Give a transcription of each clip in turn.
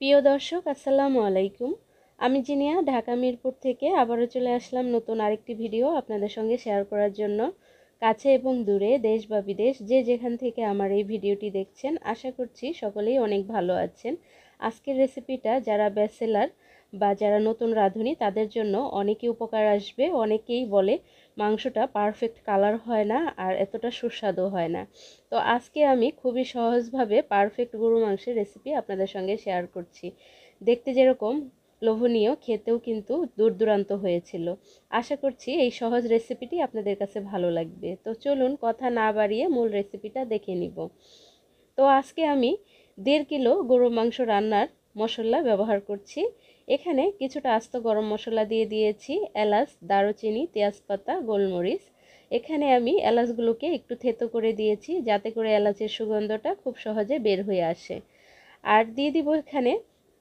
প্রিয় দর্শক, আসসালামু আলাইকুম। আমি জিনিয়া, ঢাকা মিরপুর থেকে আবারও চলে আসলাম নতুন আরেকটি ভিডিও আপনাদের সঙ্গে শেয়ার করার জন্য। কাছে এবং দূরে, দেশ বা বিদেশ, যে যেখান থেকে আমার এই ভিডিওটি দেখছেন, আশা করছি সকলেই অনেক ভালো আছেন। আজকের রেসিপিটা যারা ব্যাচেলার বা যারা নতুন রাঁধুনি তাদের জন্য অনেকই উপকার আসবে। অনেকেই বলে মাংসটা পারফেক্ট কালার হয় না আর এতটা সুস্বাদু হয় না। তো আজকে আমি খুবই সহজভাবে পারফেক্ট গরু মাংসের রেসিপি আপনাদের সঙ্গে শেয়ার করছি। দেখতে যেরকম লোভনীয়, খেতেও কিন্তু দুর্দান্ত হয়েছিল। আশা করছি এই সহজ রেসিপিটি আপনাদের কাছে ভালো লাগবে। তো চলুন কথা না বাড়িয়ে মূল রেসিপিটা দেখে নিব। তো আজকে আমি 1.5 কিলো গরুর মাংস রান্নার মশলা ব্যবহার করছি। এখানে কিছুটা আস্ত গরম মশলা দিয়ে দিয়েছি, এলাচ, দারুচিনি, তেজপাতা, গোলমরিচ। এখানে আমি এলাচগুলোকে একটু থেতো করে দিয়েছি যাতে করে এলাচের সুগন্ধটা খুব সহজে বের হয়ে আসে। আর দিয়ে দিব এখানে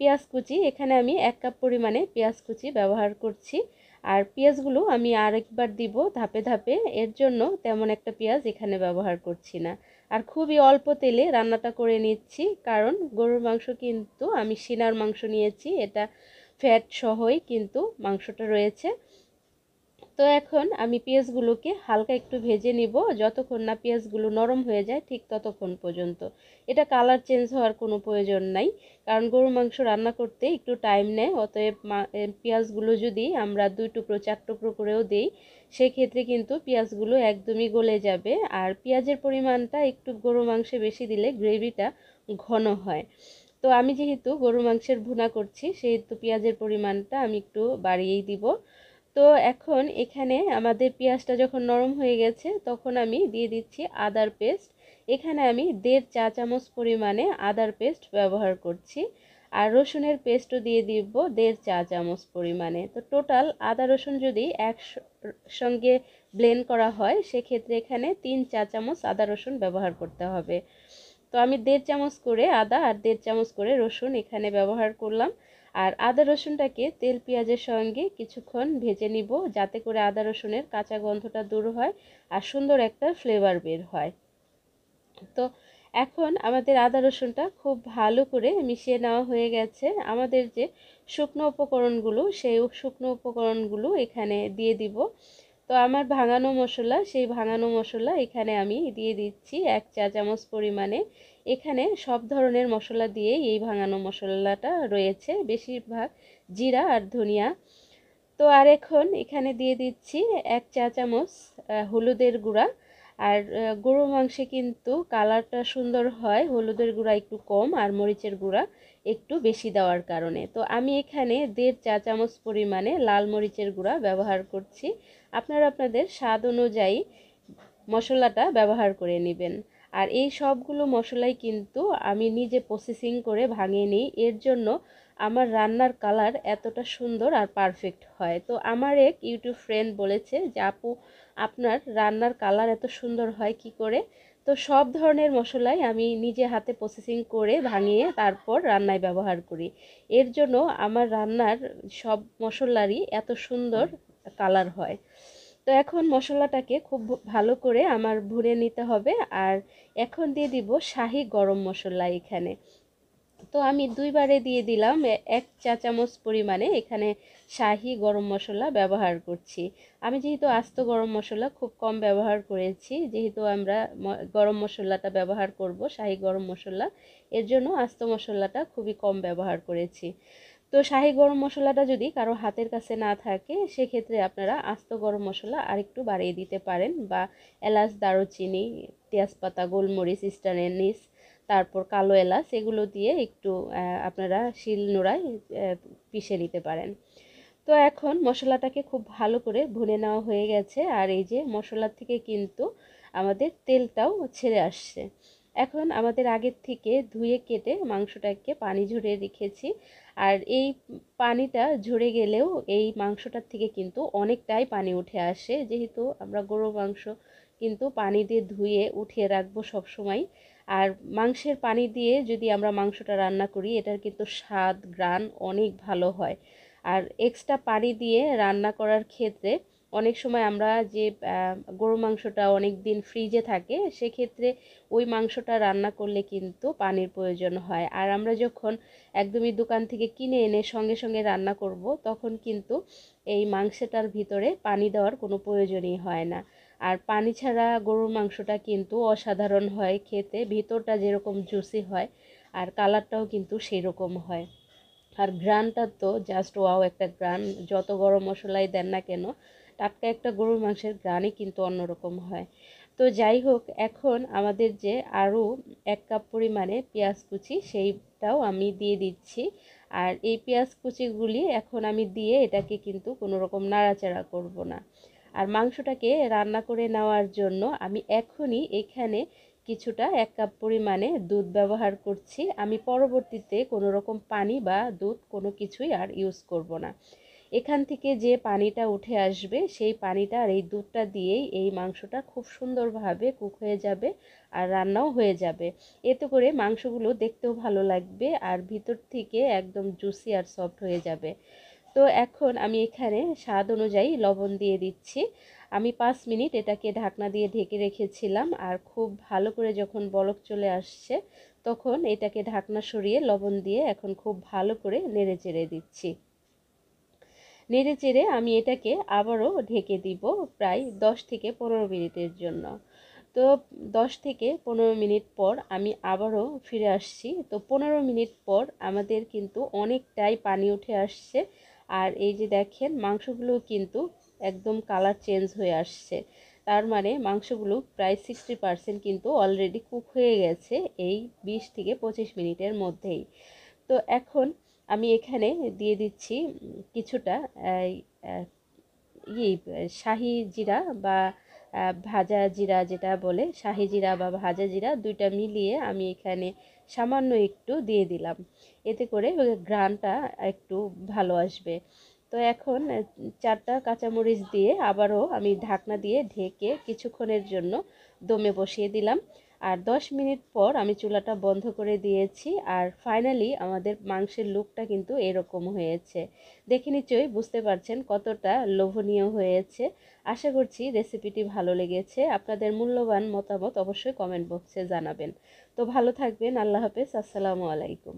পেঁয়াজ কুচি। এখানে আমি 1 কাপ পরিমাণে পেঁয়াজ কুচি ব্যবহার করছি। আর পেঁয়াজগুলো আমি আরেকবার দিব ধাপে ধাপে, এর জন্য তেমন একটা পেঁয়াজ এখানে ব্যবহার করছি না। আর খুবই অল্প তেলে রান্নাটা করে নিচ্ছি, কারণ গরুর মাংস কিন্তু আমি সিনার মাংস নিয়েছি, এটা ফ্যাট সহই কিন্তু মাংসটা রয়েছে। তো এখন আমি পেঁয়াজগুলোকে হালকা একটু ভেজে নিব, যতক্ষণ না পেঁয়াজগুলো নরম হয়ে যায় ঠিক ততক্ষণ পর্যন্ত। এটা কালার চেঞ্জ হওয়ার কোনো প্রয়োজন নাই, কারণ গরুর মাংস রান্না করতে একটু টাইম নেয়। অতএব পেঁয়াজগুলো যদি আমরা 2 টুকরো 4 টুকরো করেও দিই, সেক্ষেত্রে কিন্তু পেঁয়াজগুলো একদমই গলে যাবে। আর পেঁয়াজের পরিমাণটা একটু গরুর মাংসে বেশি দিলে গ্রেভিটা ঘন হয়। তো আমি যেহেতু গরুর মাংসের ভুনা করছি, সেহেতু পেঁয়াজের পরিমাণটা আমি একটু বাড়িয়েই দিব। তো এখন এখানে আমাদের পেঁয়াজটা যখন নরম হয়ে গেছে, তখন আমি দিয়ে দিচ্ছি আদার পেস্ট। এখানে আমি 1.5 চা চামচ পরিমাণে আদার পেস্ট ব্যবহার করছি। আর রসুনের পেস্টও দিয়ে দিব 1.5 চা চামচ পরিমাণে। তো টোটাল আদা রসুন যদি একসঙ্গে ব্লেন্ড করা হয়, সেক্ষেত্রে এখানে 3 চা চামচ আদা রসুন ব্যবহার করতে হবে। তো আমি 1.5 চামচ করে আদা আর 1.5 চামচ করে রসুন এখানে ব্যবহার করলাম। আর আদা রসুনটাকে তেল পেঁয়াজের সঙ্গে কিছুক্ষণ ভেজে নিব, যাতে করে আদা রসুনের কাঁচা গন্ধটা দূর হয় আর সুন্দর একটা ফ্লেভার বের হয়। তো এখন আমাদের আদা রসুনটা খুব ভালো করে মিশিয়ে নেওয়া হয়ে গেছে। আমাদের যে শুকনো উপকরণগুলো, সেই শুকনো উপকরণগুলো এখানে দিয়ে দিব। তো আমার ভাঙানো মশলা, সেই ভাঙানো মশলা এখানে আমি দিয়ে দিচ্ছি 1 চা চামচ পরিমাণে। এখানে সব ধরনের মশলা দিয়েই এই ভাঙানো মশলাটা রয়েছে, বেশিরভাগ জিরা আর ধনিয়া। তো আর এখন এখানে দিয়ে দিচ্ছি 1 চা চামচ হলুদের গুঁড়া। আর গরুর মাংসে কিন্তু কালারটা সুন্দর হয় হলুদের গুঁড়া একটু কম আর মরিচের গুঁড়া একটু বেশি দেওয়ার কারণে। তো আমি এখানে 1.5 চা চামচ পরিমাণে লাল মরিচের গুঁড়া ব্যবহার করছি। আপনারা আপনাদের স্বাদ অনুযায়ী মশলাটা ব্যবহার করে নেবেন। আর এই সবগুলো মশলাই কিন্তু আমি নিজে প্রসেসিং করে ভাঙিয়ে নিই, এর জন্য আমার রান্নার কালার এতটা সুন্দর আর পারফেক্ট হয়। তো আমার এক ইউটিউব ফ্রেন্ড বলেছে যে আপু, আপনার রান্নার কালার এত সুন্দর হয় কি করে? তো সব ধরনের মশলাই আমি নিজে হাতে প্রসেসিং করে ভাঙিয়ে তারপর রান্নায় ব্যবহার করি, এর জন্য আমার রান্নার সব মশলারই এত সুন্দর কালার হয়। তো এখন মশলাটাকে খুব ভালো করে আমার ভুনে নিতে হবে। আর এখন দিয়ে দিব শাহি গরম মশলা এখানে। তো আমি দুইবারে দিয়ে দিলাম 1 চা চামচ পরিমাণে এখানে শাহি গরম মশলা ব্যবহার করছি। আমি যেহেতু আস্ত গরম মশলা খুব কম ব্যবহার করেছি, যেহেতু আমরা গরম মশলাটা ব্যবহার করব শাহি গরম মশলা, এর জন্য আস্ত মশলাটা খুবই কম ব্যবহার করেছি। তো শাহি গরম মশলাটা যদি কারো হাতের কাছে না থাকে, সেক্ষেত্রে আপনারা আস্ত গরম মশলা আরেকটু বাড়িয়ে দিতে পারেন, বা এলাচ, দারুচিনি, তেজপাতা, গোলমরিচ, স্টার এনিস, তারপর কালো এলাচ, এগুলো দিয়ে একটু আপনারা শিল নোড়ায় পিষে নিতে পারেন। তো এখন মশলাটাকে খুব ভালো করে ভুনে নেওয়া হয়ে গেছে, আর এই যে মশলার থেকে কিন্তু আমাদের তেলটাও ছেড়ে আসছে। এখন আমাদের আগের থেকে ধুয়ে কেটে মাংসটাকে পানি ঝরিয়ে রেখেছি। আর এই পানিটা ঝরে গেলেও এই মাংসটার থেকে কিন্তু অনেকটাই পানি উঠে আসে, যেহেতু আমরা গরুর মাংস কিন্তু পানি দিয়ে ধুয়ে উঠিয়ে রাখবো সব সময়। আর মাংসের পানি দিয়ে যদি আমরা মাংসটা রান্না করি, এটার কিন্তু স্বাদ, ঘ্রাণ অনেক ভালো হয়। আর এক্সট্রা পানি দিয়ে রান্না করার ক্ষেত্রে অনেক সময় আমরা যে গরুর মাংসটা অনেক দিন ফ্রিজে থাকে, সেক্ষেত্রে ওই মাংসটা রান্না করলে কিন্তু পানির প্রয়োজন হয়। আর আমরা যখন একদমই দোকান থেকে কিনে এনে সঙ্গে সঙ্গে রান্না করব, তখন কিন্তু এই মাংসটার ভিতরে পানি দেওয়ার কোনো প্রয়োজনই হয় না। আর পানি ছাড়া গরুর মাংসটা কিন্তু অসাধারণ হয় খেতে, ভিতরটা যেরকম জুসি হয় আর কালারটাও কিন্তু সেই রকম হয়। আর ঘ্রাণটা তো জাস্ট ওয়াও একটা ঘ্রাণ, যত গরম মশলাই দেন না কেন, টাটকা একটা গরুর মাংসের ঘ্রাণই কিন্তু অন্যরকম হয়। তো যাই হোক, এখন আমাদের যে আরও 1 কাপ পরিমাণে পেঁয়াজ কুচি, সেইটাও আমি দিয়ে দিচ্ছি। আর এই পেঁয়াজ কুচিগুলি এখন আমি দিয়ে এটাকে কিন্তু কোনো রকম নাড়াচাড়া করব না। আর মাংসটাকে রান্না করে নেওয়ার জন্য আমি এখনই এখানে কিছুটা 1 কাপ পরিমাণে দুধ ব্যবহার করছি। আমি পরবর্তীতে কোনো রকম পানি বা দুধ কোনো কিছুই আর ইউজ করব না। এখান থেকে যে পানিটা উঠে আসবে, সেই পানিটা আর এই দুধটা দিয়েই এই মাংসটা খুব সুন্দরভাবে কুক হয়ে যাবে আর রান্নাও হয়ে যাবে। এতে করে মাংসগুলো দেখতেও ভালো লাগবে আর ভিতর থেকে একদম জুসি আর সফট হয়ে যাবে। তো এখন আমি এখানে স্বাদ অনুযায়ী লবণ দিয়ে দিচ্ছি। আমি 5 মিনিট এটাকে ঢাকনা দিয়ে ঢেকে রেখেছিলাম, আর খুব ভালো করে যখন বলক চলে আসছে, তখন এটাকে ঢাকনা সরিয়ে লবণ দিয়ে এখন খুব ভালো করে নেড়ে চেড়ে দিচ্ছি। নেড়ে চেড়ে আমি এটাকে আবারও ঢেকে দিব প্রায় 10 থেকে 15 মিনিটের জন্য। তো 10 থেকে 15 মিনিট পর আমি আবারও ফিরে আসছি। তো 15 মিনিট পর আমাদের কিন্তু অনেকটাই পানি উঠে আসছে। আর এই যে দেখেন, মাংসগুলো কিন্তু একদম কালার চেঞ্জ হয়ে আসছে। তার মানে মাংসগুলো প্রায় 60% কিন্তু অলরেডি কুক হয়ে গেছে এই 20 থেকে 25 মিনিটের মধ্যেই। তো এখন আমি এখানে দিয়ে দিচ্ছি কিছুটা শাহি জিরা বা ভাজা জিরা, যেটা বলে শাহি জিরা বা ভাজা জিরা, দুইটা মিলিয়ে আমি এখানে সামান্য একটু দিয়ে দিলাম। এতে করে ঘ্রাণটা একটু ভালো আসবে। তো এখন 4টা কাঁচামরিচ দিয়ে আবারও আমি ঢাকনা দিয়ে ঢেকে কিছুক্ষণের জন্য দমে বসিয়ে দিলাম। আর 10 মিনিট পর আমি চুলাটা বন্ধ করে দিয়েছি। আর ফাইনালি আমাদের মাংসের লুকটা কিন্তু এরকম হয়েছে। দেখে নিশ্চয়ই বুঝতে পারছেন কতটা লোভনীয় হয়েছে। আশা করছি রেসিপিটি ভালো লেগেছে। আপনাদের মূল্যবান মতামত অবশ্যই কমেন্ট বক্সে জানাবেন। তো ভালো থাকবেন। আল্লাহ হাফেজ। আসসালামু আলাইকুম।